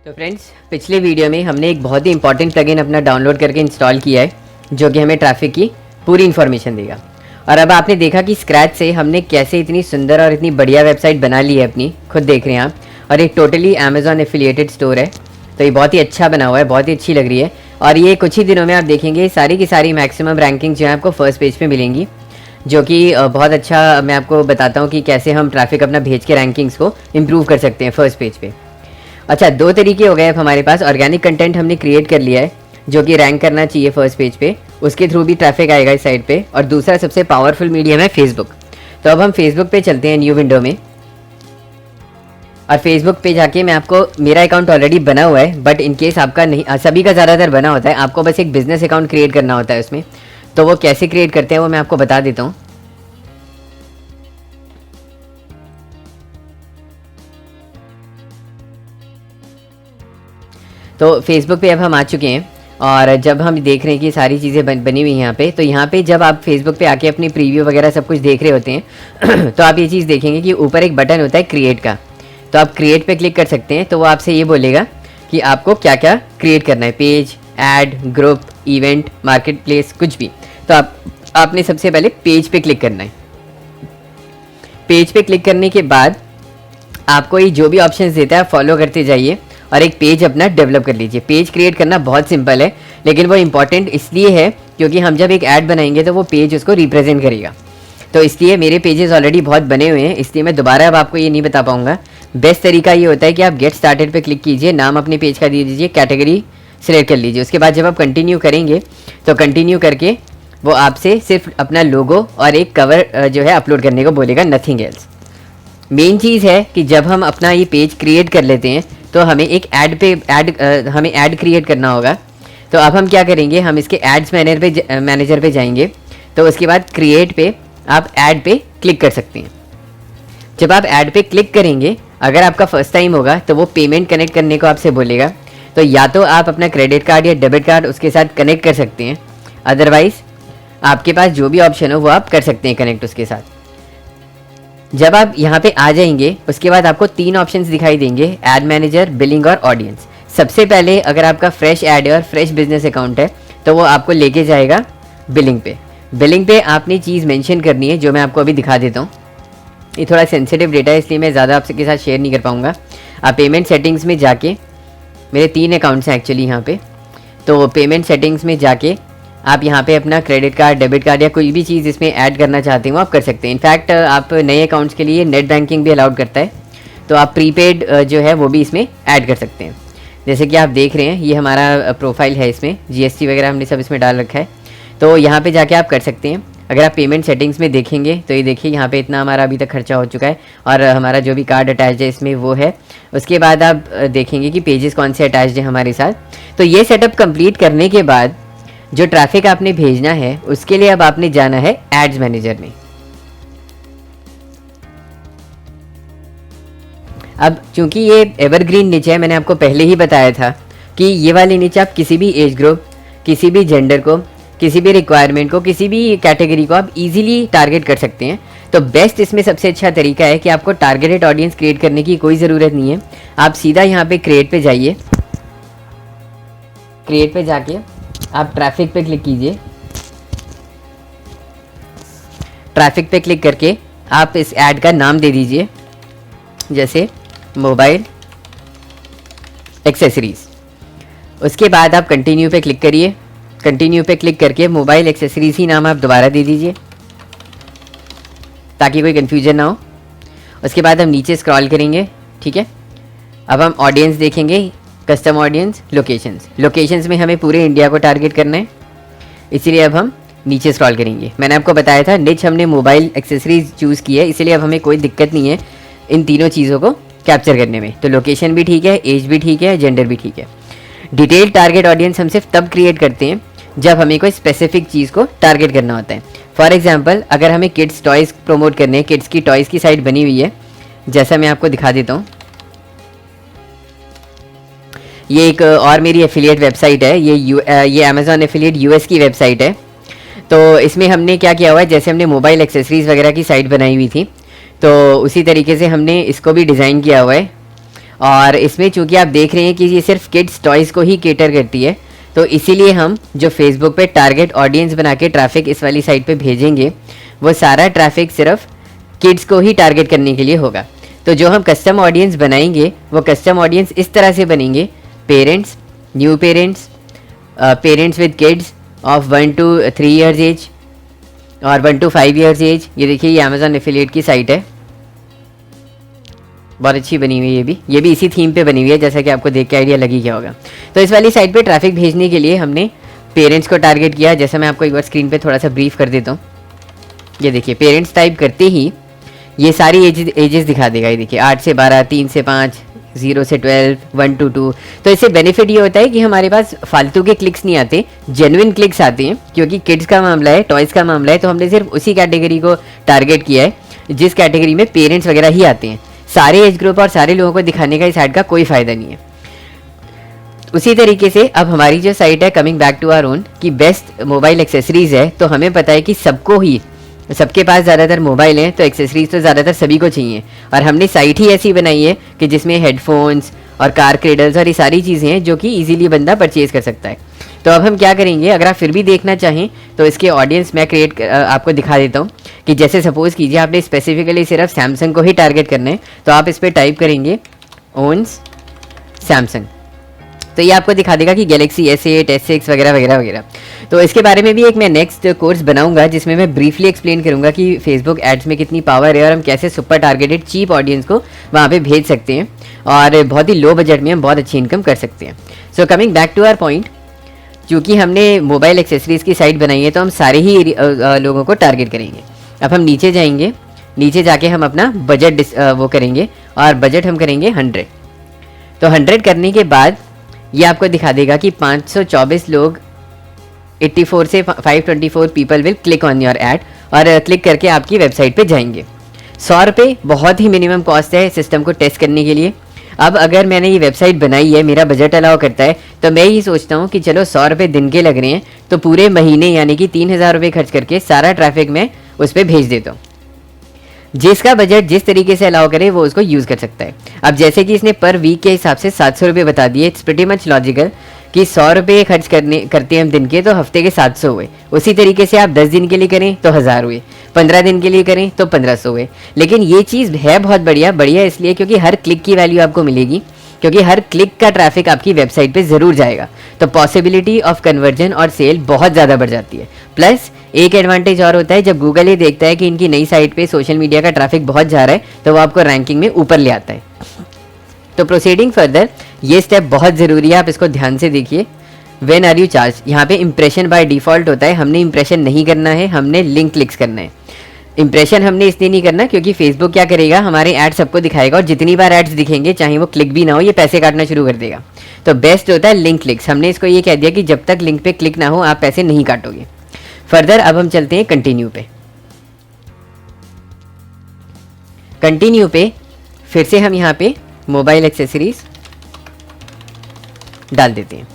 तो फ्रेंड्स, पिछले वीडियो में हमने एक बहुत ही इंपॉर्टेंट प्लगइन अपना डाउनलोड करके इंस्टॉल किया है जो कि हमें ट्रैफिक की पूरी इन्फॉर्मेशन देगा। और अब आपने देखा कि स्क्रैच से हमने कैसे इतनी सुंदर और इतनी बढ़िया वेबसाइट बना ली है अपनी, खुद देख रहे हैं आप। और एक टोटली अमेजॉन एफिलिएटेड स्टोर है, तो ये बहुत ही अच्छा बना हुआ है, बहुत ही अच्छी लग रही है। और ये कुछ ही दिनों में आप देखेंगे सारी की सारी मैक्सिमम रैंकिंग जो है आपको फर्स्ट पेज पे मिलेंगी, जो कि बहुत अच्छा। मैं आपको बताता हूँ कि कैसे हम ट्रैफिक अपना भेज के रैंकिंग्स को इम्प्रूव कर सकते हैं फर्स्ट पेज पे। अच्छा, दो तरीके हो गए अब हमारे पास। ऑर्गेनिक कंटेंट हमने क्रिएट कर लिया है जो कि रैंक करना चाहिए फर्स्ट पेज पे, उसके थ्रू भी ट्रैफिक आएगा इस साइड पे। और दूसरा सबसे पावरफुल मीडियम है फेसबुक। तो अब हम फेसबुक पे चलते हैं न्यू विंडो में। और फेसबुक पे जाके मैं आपको, मेरा अकाउंट ऑलरेडी बना हुआ है, बट इन केस आपका नहीं, सभी का ज़्यादातर बना होता है, आपको बस एक बिजनेस अकाउंट क्रिएट करना होता है उसमें। तो वो कैसे क्रिएट करते हैं वो मैं आपको बता देता हूँ। तो फेसबुक पे अब हम आ चुके हैं और जब हम देख रहे हैं कि सारी चीज़ें बनी हुई हैं यहाँ पे, तो यहाँ पे जब आप फेसबुक पे आके अपनी प्रीव्यू वगैरह सब कुछ देख रहे होते हैं तो आप ये चीज़ देखेंगे कि ऊपर एक बटन होता है क्रिएट का। तो आप क्रिएट पे क्लिक कर सकते हैं। तो वो आपसे ये बोलेगा कि आपको क्या क्या क्रिएट करना है, page, add, group, event, market place, कुछ भी। तो आपने सबसे पहले पेज पे क्लिक करना है। पेज पे क्लिक करने के बाद आपको ये जो भी ऑप्शंस देता है फॉलो करते जाइए और एक पेज अपना डेवलप कर लीजिए। पेज क्रिएट करना बहुत सिंपल है, लेकिन वो इम्पॉर्टेंट इसलिए है क्योंकि हम जब एक ऐड बनाएंगे तो वो पेज उसको रिप्रेजेंट करेगा। तो इसलिए मेरे पेजेस ऑलरेडी बहुत बने हुए हैं, इसलिए मैं दोबारा अब आपको ये नहीं बता पाऊंगा। बेस्ट तरीका ये होता है कि आप गेट स्टार्टेड पे क्लिक कीजिए, नाम अपने पेज का दे दीजिए, कैटेगरी सिलेक्ट कर लीजिए। उसके बाद जब आप कंटिन्यू करेंगे तो कंटिन्यू करके वो आपसे सिर्फ अपना लोगो और एक कवर जो है अपलोड करने को बोलेगा, नथिंग एल्स। मेन चीज़ है कि जब हम अपना ये पेज क्रिएट कर लेते हैं तो हमें एक हमें ऐड क्रिएट करना होगा। तो अब हम क्या करेंगे, हम इसके एड्स मैनेजर पे जाएंगे। तो उसके बाद क्रिएट पे आप ऐड पे क्लिक कर सकते हैं। जब आप ऐड पे क्लिक करेंगे, अगर आपका फर्स्ट टाइम होगा तो वो पेमेंट कनेक्ट करने को आपसे बोलेगा। तो या तो आप अपना क्रेडिट कार्ड या डेबिट कार्ड उसके साथ कनेक्ट कर सकते हैं, अदरवाइज़ आपके पास जो भी ऑप्शन हो वो आप कर सकते हैं कनेक्ट उसके साथ। जब आप यहाँ पे आ जाएंगे उसके बाद आपको तीन ऑप्शंस दिखाई देंगे, ऐड मैनेजर, बिलिंग और ऑडियंस। सबसे पहले अगर आपका फ्रेश ऐड है और फ्रेश बिजनेस अकाउंट है तो वो आपको लेके जाएगा बिलिंग पे। बिलिंग पे आपने चीज़ मेंशन करनी है जो मैं आपको अभी दिखा देता हूँ। ये थोड़ा सेंसिटिव डेटा है इसलिए मैं ज़्यादा आपके साथ शेयर नहीं कर पाऊँगा। आप पेमेंट सेटिंग्स में जाके, मेरे 3 अकाउंट्स हैं एक्चुअली यहाँ पे, तो पेमेंट सेटिंग्स में जाके आप यहाँ पे अपना क्रेडिट कार्ड, डेबिट कार्ड या कोई भी चीज़ इसमें ऐड करना चाहते हैं वो आप कर सकते हैं। इनफैक्ट आप नए अकाउंट्स के लिए नेट बैंकिंग भी अलाउड करता है, तो आप प्रीपेड जो है वो भी इसमें ऐड कर सकते हैं। जैसे कि आप देख रहे हैं ये हमारा प्रोफाइल है, इसमें जीएसटी वगैरह हमने सब इसमें डाल रखा है। तो यहाँ पर जाके आप कर सकते हैं। अगर आप पेमेंट सेटिंग्स में देखेंगे तो ये देखिए यहाँ पे इतना हमारा अभी तक खर्चा हो चुका है और हमारा जो भी कार्ड अटैच है इसमें वो है। उसके बाद आप देखेंगे कि पेजेस कौन से अटैच है हमारे साथ। तो ये सेटअप कंप्लीट करने के बाद जो ट्रैफिक आपने भेजना है उसके लिए अब आपने जाना है एड्स मैनेजर में। अब चूंकि ये एवरग्रीन नीचे है, मैंने आपको पहले ही बताया था कि ये वाले नीचे आप किसी भी एज ग्रुप, किसी भी जेंडर को, किसी भी रिक्वायरमेंट को, किसी भी कैटेगरी को आप इजीली टारगेट कर सकते हैं। तो बेस्ट इसमें सबसे अच्छा तरीका है कि आपको टारगेटेड ऑडियंस क्रिएट करने की कोई ज़रूरत नहीं है। आप सीधा यहाँ पे क्रिएट पे जाइए। क्रिएट पे जाके आप ट्रैफिक पे क्लिक कीजिए। ट्रैफिक पे क्लिक करके आप इस ऐड का नाम दे दीजिए, जैसे मोबाइल एक्सेसरीज। उसके बाद आप कंटिन्यू पे क्लिक करिए। कंटिन्यू पे क्लिक करके मोबाइल एक्सेसरीज ही नाम आप दोबारा दे दीजिए ताकि कोई कन्फ्यूजन ना हो। उसके बाद हम नीचे स्क्रॉल करेंगे, ठीक है। अब हम ऑडियंस देखेंगे, कस्टम ऑडियंस, लोकेशंस। लोकेशंस में हमें पूरे इंडिया को टारगेट करना है, इसीलिए अब हम नीचे स्क्रॉल करेंगे। मैंने आपको बताया था निच हमने मोबाइल एक्सेसरीज चूज़ की है, इसलिए अब हमें कोई दिक्कत नहीं है इन तीनों चीज़ों को कैप्चर करने में। तो लोकेशन भी ठीक है, एज भी ठीक है, जेंडर भी ठीक है। डिटेल टारगेट ऑडियंस हम सिर्फ तब क्रिएट करते हैं जब हमें कोई स्पेसिफिक चीज़ को टारगेट करना होता है। फॉर एग्जाम्पल, अगर हमें किड्स टॉयज़ प्रमोट करने हैं, किड्स की टॉयज़ की साइट बनी हुई है, जैसा मैं आपको दिखा देता हूँ। ये एक और मेरी एफिलिएट वेबसाइट है, ये अमेजॉन एफिलिएट यूएस की वेबसाइट है। तो इसमें हमने क्या किया हुआ है, जैसे हमने मोबाइल एक्सेसरीज़ वगैरह की साइट बनाई हुई थी, तो उसी तरीके से हमने इसको भी डिज़ाइन किया हुआ है। और इसमें चूंकि आप देख रहे हैं कि ये सिर्फ किड्स टॉयज़ को ही केटर करती है, तो इसीलिए हम जो फेसबुक पे टारगेट ऑडियंस बना के ट्रैफिक इस वाली साइट पे भेजेंगे, वो सारा ट्रैफिक सिर्फ किड्स को ही टारगेट करने के लिए होगा। तो जो हम कस्टम ऑडियंस बनाएंगे वो कस्टम ऑडियंस इस तरह से बनेंगे: parents, new parents, parents with kids of 1 to 3 years age और 1 to 5 ईयर्स एज। ये देखिए, ये अमेजॉन एफिलिएट की साइट है, बहुत अच्छी बनी हुई है। ये भी इसी थीम पे बनी हुई है, जैसा कि आपको देख के आइडिया लगी क्या होगा। तो इस वाली साइट पे ट्रैफिक भेजने के लिए हमने पेरेंट्स को टारगेट किया। जैसा मैं आपको एक बार स्क्रीन पे थोड़ा सा ब्रीफ कर देता हूँ। ये देखिए, पेरेंट्स टाइप करते ही ये सारी एजेस दिखा देगा। ये देखिए, 8 से 12, 3 से 5, 0 से 12, 1 to 2। तो इससे बेनिफिट ये होता है कि हमारे पास फालतू के क्लिक्स नहीं आते, जेन्युइन क्लिक्स आते हैं। क्योंकि किड्स का मामला है, टॉयज़ का मामला है, तो हमने सिर्फ उसी कैटेगरी को टारगेट किया है जिस कैटेगरी में पेरेंट्स वगैरह ही आते हैं। सारे एज ग्रुप और सारे लोगों को दिखाने का इस ऐड का कोई फ़ायदा नहीं है। उसी तरीके से अब हमारी जो साइट है, coming back to our own, की बेस्ट मोबाइल एक्सेसरीज़ है। तो हमें पता है कि सबके पास ज़्यादातर मोबाइल हैं, तो एक्सेसरीज तो ज़्यादातर सभी को चाहिए। और हमने साइट ही ऐसी बनाई है कि जिसमें हेडफोन्स और कार क्रेडल्स और ये सारी चीज़ें हैं जो कि इजीली बंदा परचेज़ कर सकता है। तो अब हम क्या करेंगे, अगर आप फिर भी देखना चाहें तो इसके ऑडियंस मैं आपको दिखा देता हूँ कि जैसे सपोज़ कीजिए आपने स्पेसिफिकली सिर्फ सैमसंग को ही टारगेट करना है, तो आप इस पर टाइप करेंगे ओन्स सैमसंग, तो ये आपको दिखा देगा कि गैलेक्सी S8, S6 वगैरह वगैरह वगैरह। तो इसके बारे में भी एक मैं नेक्स्ट कोर्स बनाऊंगा जिसमें मैं ब्रीफली एक्सप्लेन करूंगा कि फेसबुक एड्स में कितनी पावर है और हम कैसे सुपर टारगेटेड चीप ऑडियंस को वहाँ पे भेज सकते हैं और बहुत ही लो बजट में हम बहुत अच्छी इनकम कर सकते हैं। So coming back to our point, चूँकि हमने मोबाइल एक्सेसरीज़ की साइट बनाई है तो हम सारे ही लोगों को टारगेट करेंगे। अब हम नीचे जाएंगे, नीचे जाके हम अपना बजट वो करेंगे और बजट हम करेंगे 100। तो 100 करने के बाद ये आपको दिखा देगा कि 524 लोग 84 से 524 people will click on your add और क्लिक करके आपकी वेबसाइट पे जाएंगे। 100 रुपये बहुत ही मिनिमम कॉस्ट है सिस्टम को टेस्ट करने के लिए। अब अगर मैंने ये वेबसाइट बनाई है, मेरा बजट अलाउ करता है, तो मैं ये सोचता हूँ कि चलो 100 रुपये दिन के लग रहे हैं तो पूरे महीने यानी कि 3000 रुपये खर्च करके सारा ट्रैफिक मैं उस पर भेज देता हूँ। जिसका बजट जिस तरीके से अलाउ करे वो उसको यूज़ कर सकता है। अब जैसे कि इसने पर वीक के हिसाब से 700 रुपये बता दिए, इट्स प्रीटी मच लॉजिकल कि 100 रुपये खर्च करते हैं हम दिन के, तो हफ्ते के 700 हुए। उसी तरीके से आप 10 दिन के लिए करें तो 1000 हुए, 15 दिन के लिए करें तो 1500 हुए। लेकिन ये चीज़ है बहुत बढ़िया इसलिए क्योंकि हर क्लिक की वैल्यू आपको मिलेगी, क्योंकि हर क्लिक का ट्रैफिक आपकी वेबसाइट पे ज़रूर जाएगा, तो पॉसिबिलिटी ऑफ कन्वर्जन और सेल बहुत ज़्यादा बढ़ जाती है। प्लस एक एडवांटेज और होता है, जब गूगल ये देखता है कि इनकी नई साइट पे सोशल मीडिया का ट्रैफिक बहुत जा रहा है तो वो आपको रैंकिंग में ऊपर ले आता है। तो प्रोसीडिंग फर्दर, ये स्टेप बहुत ज़रूरी है, आप इसको ध्यान से देखिए। व्हेन आर यू चार्ज, यहाँ पे इंप्रेशन बाय डिफ़ॉल्ट होता है, हमने इंप्रेशन नहीं करना है, हमने लिंक क्लिक्स करना है। इंप्रेशन हमने इसलिए नहीं करना क्योंकि फेसबुक क्या करेगा, हमारे ऐड सबको दिखाएगा और जितनी बार एड्स दिखेंगे चाहे वो क्लिक भी ना हो, ये पैसे काटना शुरू कर देगा। तो बेस्ट होता है लिंक क्लिक्स। हमने इसको ये कह दिया कि जब तक लिंक पे क्लिक ना हो आप पैसे नहीं काटोगे। फर्दर अब हम चलते हैं कंटिन्यू पे। कंटिन्यू पे फिर से हम यहाँ पे मोबाइल एक्सेसरीज डाल देते हैं।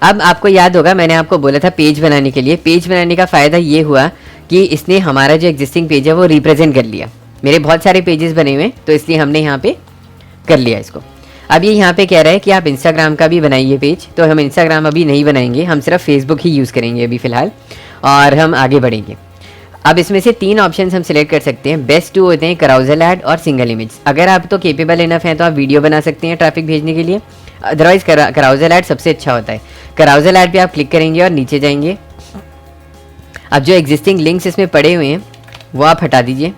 अब आपको याद होगा मैंने आपको बोला था पेज बनाने के लिए, पेज बनाने का फ़ायदा ये हुआ कि इसने हमारा जो एग्जिस्टिंग पेज है वो रिप्रेजेंट कर लिया। मेरे बहुत सारे पेजेस बने हुए तो इसलिए हमने यहाँ पे कर लिया इसको। अब ये यहाँ पे कह रहा है कि आप इंस्टाग्राम का भी बनाइए पेज, तो हम इंस्टाग्राम अभी नहीं बनाएंगे, हम सिर्फ फेसबुक ही यूज़ करेंगे अभी फ़िलहाल और हम आगे बढ़ेंगे। अब इसमें से 3 ऑप्शन हम सिलेक्ट कर सकते हैं। बेस्ट 2 होते हैं कराउजल ऐड और सिंगल इमेज। अगर आप तो केपेबल इनफ हैं तो आप वीडियो बना सकते हैं ट्रैफिक भेजने के लिए, अदरवाइज कराउजल ऐड सबसे अच्छा होता है। कराउजल ऐड पे आप क्लिक करेंगे और नीचे जाएंगे। अब जो एग्जिस्टिंग लिंक्स इसमें पड़े हुए हैं वो आप हटा दीजिए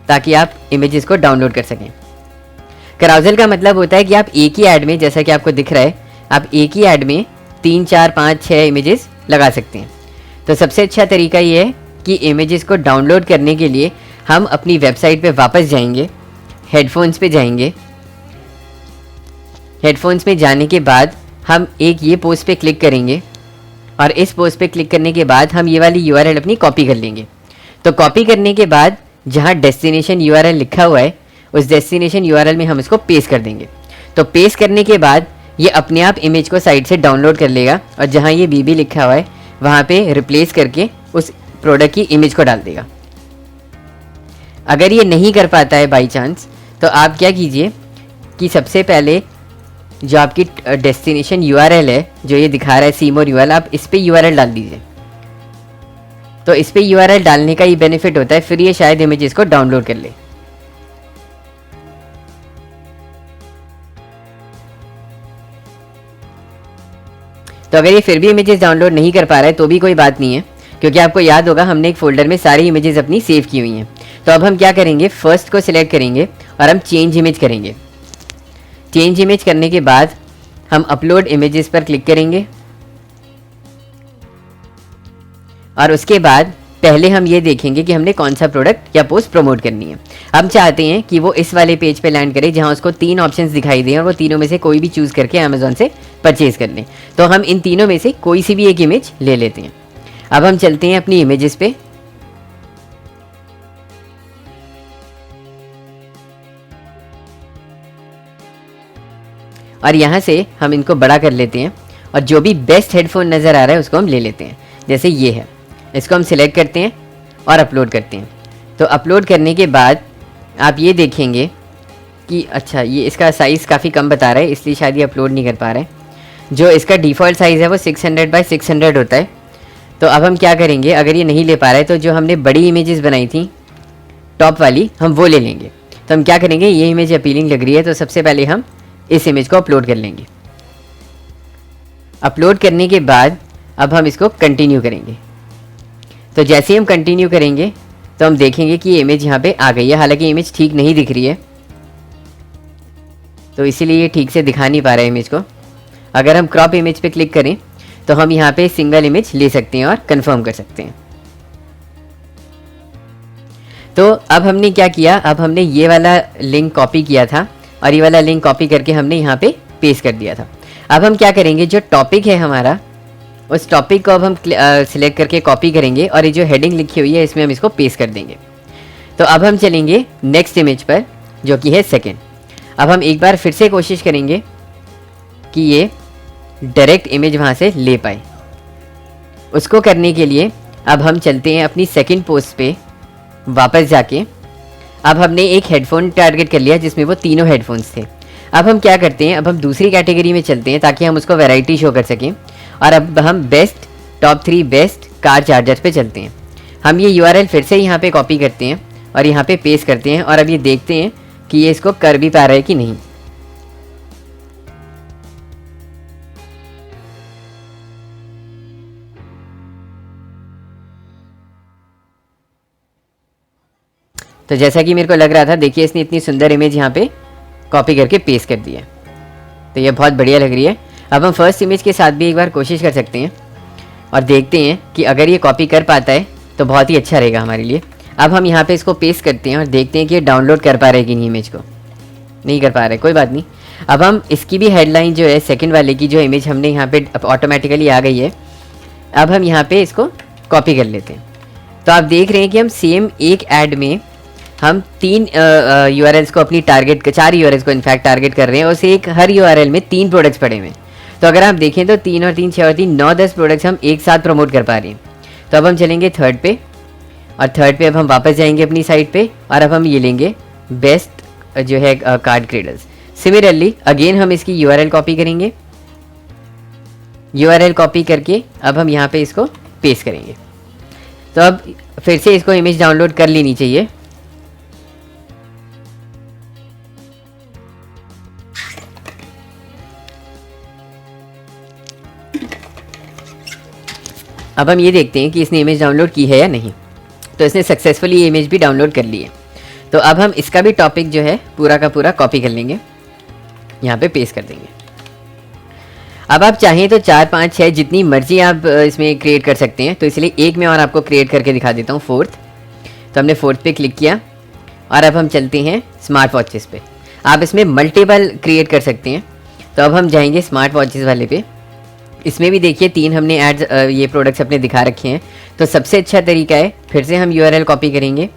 ताकि आप इमेजेस को डाउनलोड कर सकें। कराउजल का मतलब होता है कि आप एक ही ऐड में, जैसा कि आपको दिख रहा है, आप एक ही ऐड में 3, 4, 5, 6 इमेजेस लगा सकते हैं। तो सबसे अच्छा तरीका ये है कि इमेजेस को डाउनलोड करने के लिए हम अपनी वेबसाइट पे वापस जाएंगे, हेडफोन्स पे जाएंगे। हेडफोन्स में जाने के बाद हम एक ये पोस्ट पे क्लिक करेंगे और इस पोस्ट पे क्लिक करने के बाद हम ये वाली URL अपनी कॉपी कर लेंगे। तो कॉपी करने के बाद जहाँ डेस्टिनेशन URL लिखा हुआ है उस डेस्टिनेशन URL में हम इसको पेस्ट कर देंगे। तो पेस्ट करने के बाद ये अपने आप इमेज को साइट से डाउनलोड कर लेगा और जहाँ ये BB लिखा हुआ है वहाँ पे रिप्लेस करके उस प्रोडक्ट की इमेज को डाल देगा। अगर ये नहीं कर पाता है बाई चांस तो आप क्या कीजिए, कि सबसे पहले जो आपकी डेस्टिनेशन यूआरएल है, जो ये दिखा रहा है सीमोर यूआरएल, आप इस पे यूआरएल डाल दीजिए। तो इस पे यूआरएल डालने का ये बेनिफिट होता है, फिर ये शायद इमेजेस को डाउनलोड कर ले। तो अगर ये फिर भी इमेजेस डाउनलोड नहीं कर पा रहा है तो भी कोई बात नहीं है, क्योंकि आपको याद होगा हमने एक फोल्डर में सारी इमेजेस अपनी सेव की हुई हैं। तो अब हम क्या करेंगे, फर्स्ट को सिलेक्ट करेंगे और हम चेंज इमेज करेंगे। चेंज इमेज करने के बाद हम अपलोड इमेजेस पर क्लिक करेंगे और उसके बाद पहले हम ये देखेंगे कि हमने कौन सा प्रोडक्ट या पोस्ट प्रमोट करनी है। हम चाहते हैं कि वो इस वाले पेज पे लैंड करे जहां उसको 3 ऑप्शंस दिखाई दें और वो तीनों में से कोई भी चूज़ करके अमेज़ॉन से परचेज कर लें। तो हम इन तीनों में से कोई सी भी एक इमेज ले लेते हैं। अब हम चलते हैं अपनी इमेजेस पे और यहाँ से हम इनको बड़ा कर लेते हैं और जो भी बेस्ट हेडफोन नज़र आ रहा है उसको हम ले लेते हैं। जैसे ये है, इसको हम सिलेक्ट करते हैं और अपलोड करते हैं। तो अपलोड करने के बाद आप ये देखेंगे कि अच्छा ये इसका साइज़ काफ़ी कम बता रहा है, इसलिए शायद ये अपलोड नहीं कर पा रहे हैं। जो इसका डिफ़ॉल्ट साइज़ है वो 600 बाय 600 होता है। तो अब हम क्या करेंगे, अगर ये नहीं ले पा रहा है तो जो हमने बड़ी इमेजेस बनाई थी टॉप वाली, हम वो ले लेंगे। तो हम क्या करेंगे, ये इमेज अपीलिंग लग रही है तो सबसे पहले हम इस इमेज को अपलोड कर लेंगे। अपलोड करने के बाद अब हम इसको कंटिन्यू करेंगे। तो जैसे ही हम कंटिन्यू करेंगे तो हम देखेंगे कि ये इमेज यहाँ पे आ गई है। हालांकि इमेज ठीक नहीं दिख रही है, तो इसीलिए ये ठीक से दिखा नहीं पा रहा है इमेज को। अगर हम क्रॉप इमेज पे क्लिक करें तो हम यहाँ पे सिंगल इमेज ले सकते हैं और कंफर्म कर सकते हैं। तो अब हमने क्या किया, अब हमने ये वाला लिंक कॉपी किया था और ये वाला लिंक कॉपी करके हमने यहाँ पे पेस्ट कर दिया था। अब हम क्या करेंगे, जो टॉपिक है हमारा उस टॉपिक को अब हम सिलेक्ट करके कॉपी करेंगे और ये जो हेडिंग लिखी हुई है इसमें हम इसको पेस्ट कर देंगे। तो अब हम चलेंगे नेक्स्ट इमेज पर जो कि है सेकेंड। अब हम एक बार फिर से कोशिश करेंगे कि ये डायरेक्ट इमेज वहाँ से ले पाए। उसको करने के लिए अब हम चलते हैं अपनी सेकंड पोस्ट पे वापस जाके। अब हमने एक हेडफोन टारगेट कर लिया जिसमें वो तीनों हेडफोन्स थे। अब हम क्या करते हैं, अब हम दूसरी कैटेगरी में चलते हैं ताकि हम उसको वैरायटी शो कर सकें। और अब हम best top 3 best car chargers पे चलते हैं। हम ये यूआरएल फिर से यहाँ पे कॉपी करते हैं और यहाँ पे पेस्ट करते हैं और अब ये देखते हैं कि ये इसको कर भी पा रहा है कि नहीं। तो जैसा कि मेरे को लग रहा था, देखिए इसने इतनी सुंदर इमेज यहाँ पे कॉपी करके पेस्ट कर दिया। तो ये बहुत बढ़िया लग रही है। अब हम फर्स्ट इमेज के साथ भी एक बार कोशिश कर सकते हैं और देखते हैं कि अगर ये कॉपी कर पाता है तो बहुत ही अच्छा रहेगा हमारे लिए। अब हम यहाँ पे इसको पेस्ट करते हैं और देखते हैं कि ये डाउनलोड कर पा रहे कि नहीं। इमेज को नहीं कर पा रहे, कोई बात नहीं। अब हम इसकी भी हेडलाइन जो है सेकंड वाले की जो इमेज हमने यहाँ पे ऑटोमेटिकली आ गई है, अब हम यहाँ पे इसको कॉपी कर लेते हैं। तो आप देख रहे हैं कि हम सेम एक ऐड में हम 3 यूआरएल्स को अपनी टारगेट 4 यूआरएल्स को इनफैक्ट टारगेट कर रहे हैं और उसे एक हर यूआरएल में 3 प्रोडक्ट्स पड़े हुए हैं। तो अगर आप देखें तो 3 और 3 6 और 3 9-10 प्रोडक्ट्स हम एक साथ प्रमोट कर पा रहे हैं। तो अब हम चलेंगे थर्ड पे और थर्ड पे अब हम वापस जाएंगे अपनी साइट पे और अब हम ये लेंगे बेस्ट जो है कार्ड क्रेडल्स। सिमिलरली अगेन हम इसकी यूआरएल कॉपी करेंगे। यूआरएल कॉपी करके अब हम यहाँ पे इसको पेस्ट करेंगे। तो अब फिर से इसको इमेज डाउनलोड कर लेनी चाहिए। अब हम ये देखते हैं कि इसने इमेज डाउनलोड की है या नहीं। तो इसने सक्सेसफुली ये इमेज भी डाउनलोड कर ली है। तो अब हम इसका भी टॉपिक जो है पूरा का पूरा कॉपी कर लेंगे, यहाँ पे पेस्ट कर देंगे। अब आप चाहें तो 4 5 6 जितनी मर्जी आप इसमें क्रिएट कर सकते हैं। तो इसलिए एक मैं और आपको क्रिएट करके दिखा देता हूँ, फोर्थ। तो हमने फोर्थ पे क्लिक किया और अब हम चलते हैं स्मार्ट वॉचेस पे। आप इसमें मल्टीपल क्रिएट कर सकते हैं। तो अब हम जाएंगे स्मार्ट वॉचेस वाले पे। इसमें भी देखिए 3 हमने एड्स ये प्रोडक्ट्स अपने दिखा रखे हैं। तो सबसे अच्छा तरीका है, फिर से हम यूआरएल कॉपी करेंगे,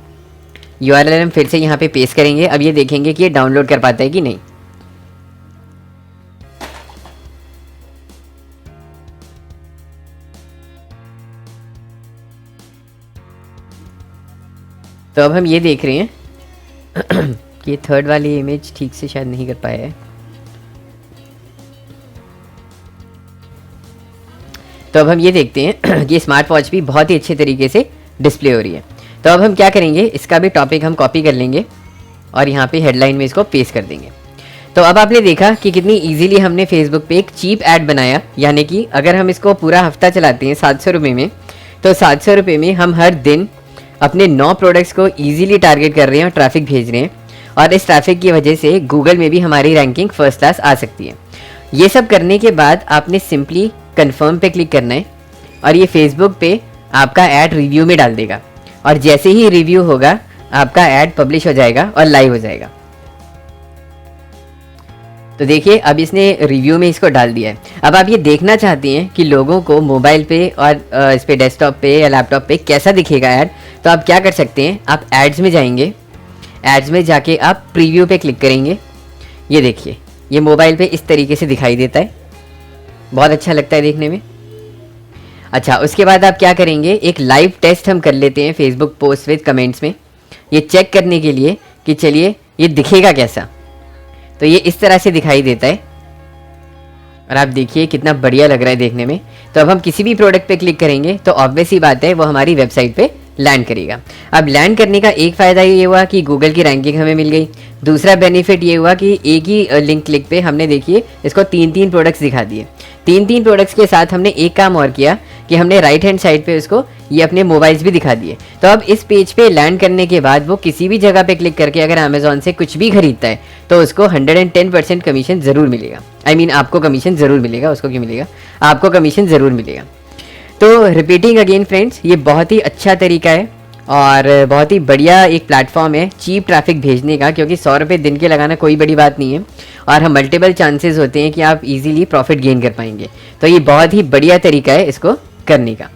यूआरएल हम फिर से यहाँ पे पेस्ट करेंगे। अब ये देखेंगे कि ये डाउनलोड कर पाता है कि नहीं। तो अब हम ये देख रहे हैं ये थर्ड वाली इमेज ठीक से शायद नहीं कर पाया है। तो अब हम ये देखते हैं कि स्मार्ट वॉच भी बहुत ही अच्छे तरीके से डिस्प्ले हो रही है। तो अब हम क्या करेंगे, इसका भी टॉपिक हम कॉपी कर लेंगे और यहाँ पे हेडलाइन में इसको पेस्ट कर देंगे। तो अब आपने देखा कि कितनी इजीली हमने फेसबुक पे एक चीप ऐड बनाया, यानी कि अगर हम इसको पूरा हफ्ता चलाते हैं 700 रुपये में, तो 700 रुपये में हम हर दिन अपने 9 प्रोडक्ट्स को ईजिली टारगेट कर रहे हैं और ट्रैफिक भेज रहे हैं, और इस ट्रैफिक की वजह से गूगल में भी हमारी रैंकिंग फर्स्ट क्लास आ सकती है। ये सब करने के बाद आपने सिंपली कन्फर्म पे क्लिक करना है और ये फेसबुक पे आपका ऐड रिव्यू में डाल देगा, और जैसे ही रिव्यू होगा आपका ऐड पब्लिश हो जाएगा और लाइव हो जाएगा। तो देखिए अब इसने रिव्यू में इसको डाल दिया है। अब आप ये देखना चाहते हैं कि लोगों को मोबाइल पे और इस पे डेस्कटॉप पे या लैपटॉप पे कैसा दिखेगा ऐड, तो आप क्या कर सकते हैं, आप एड्स में जाएंगे, एड्स में जाके आप प्रीव्यू पे क्लिक करेंगे। ये देखिए ये मोबाइल पे इस तरीके से दिखाई देता है, बहुत अच्छा लगता है देखने में। अच्छा, उसके बाद आप क्या करेंगे, एक लाइव टेस्ट हम कर लेते हैं फेसबुक पोस्ट विद कमेंट्स में, ये चेक करने के लिए कि चलिए ये दिखेगा कैसा। तो ये इस तरह से दिखाई देता है और आप देखिए कितना बढ़िया लग रहा है देखने में। तो अब हम किसी भी प्रोडक्ट पे क्लिक करेंगे तो ऑब्वियस ही बात है वो हमारी वेबसाइट पे लैंड करेगा। अब लैंड करने का एक फ़ायदा ये हुआ कि गूगल की रैंकिंग हमें मिल गई। दूसरा बेनिफिट ये हुआ कि एक ही लिंक क्लिक पे हमने देखिए इसको 3 प्रोडक्ट्स दिखा दिए। 3 प्रोडक्ट्स के साथ हमने एक काम और किया कि हमने राइट हैंड साइड पे उसको ये अपने मोबाइल्स भी दिखा दिए। तो अब इस पेज पे लैंड करने के बाद वो किसी भी जगह पे क्लिक करके अगर अमेजोन से कुछ भी खरीदता है तो उसको 110% कमीशन ज़रूर मिलेगा। आपको कमीशन ज़रूर मिलेगा, उसको क्यों मिलेगा, आपको कमीशन ज़रूर मिलेगा। तो रिपीटिंग अगेन फ्रेंड्स, ये बहुत ही अच्छा तरीका है और बहुत ही बढ़िया एक प्लेटफॉर्म है चीप ट्रैफिक भेजने का, क्योंकि 100 रुपये दिन के लगाना कोई बड़ी बात नहीं है और हम मल्टीपल चांसेस होते हैं कि आप इजीली प्रॉफिट गेन कर पाएंगे। तो ये बहुत ही बढ़िया तरीका है इसको करने का।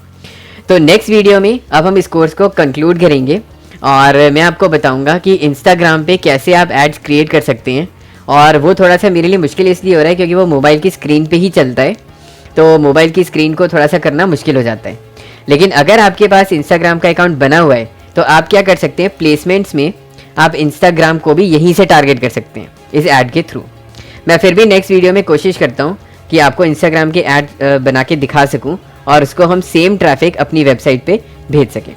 तो नेक्स्ट वीडियो में अब हम इस कोर्स को कंक्लूड करेंगे और मैं आपको बताऊंगा कि इंस्टाग्राम पे कैसे आप एड्स क्रिएट कर सकते हैं, और वो थोड़ा सा मेरे लिए मुश्किल इसलिए हो रहा है क्योंकि वो मोबाइल की स्क्रीन पे ही चलता है, तो मोबाइल की स्क्रीन को थोड़ा सा करना मुश्किल हो जाता है। लेकिन अगर आपके पास इंस्टाग्राम का अकाउंट बना हुआ है तो आप क्या कर सकते हैं, प्लेसमेंट्स में आप इंस्टाग्राम को भी यहीं से टारगेट कर सकते हैं इस ऐड के थ्रू। मैं फिर भी नेक्स्ट वीडियो में कोशिश करता हूँ कि आपको इंस्टाग्राम के ऐड बना के दिखा सकूँ और उसको हम सेम ट्रैफिक अपनी वेबसाइट पे भेज सकें।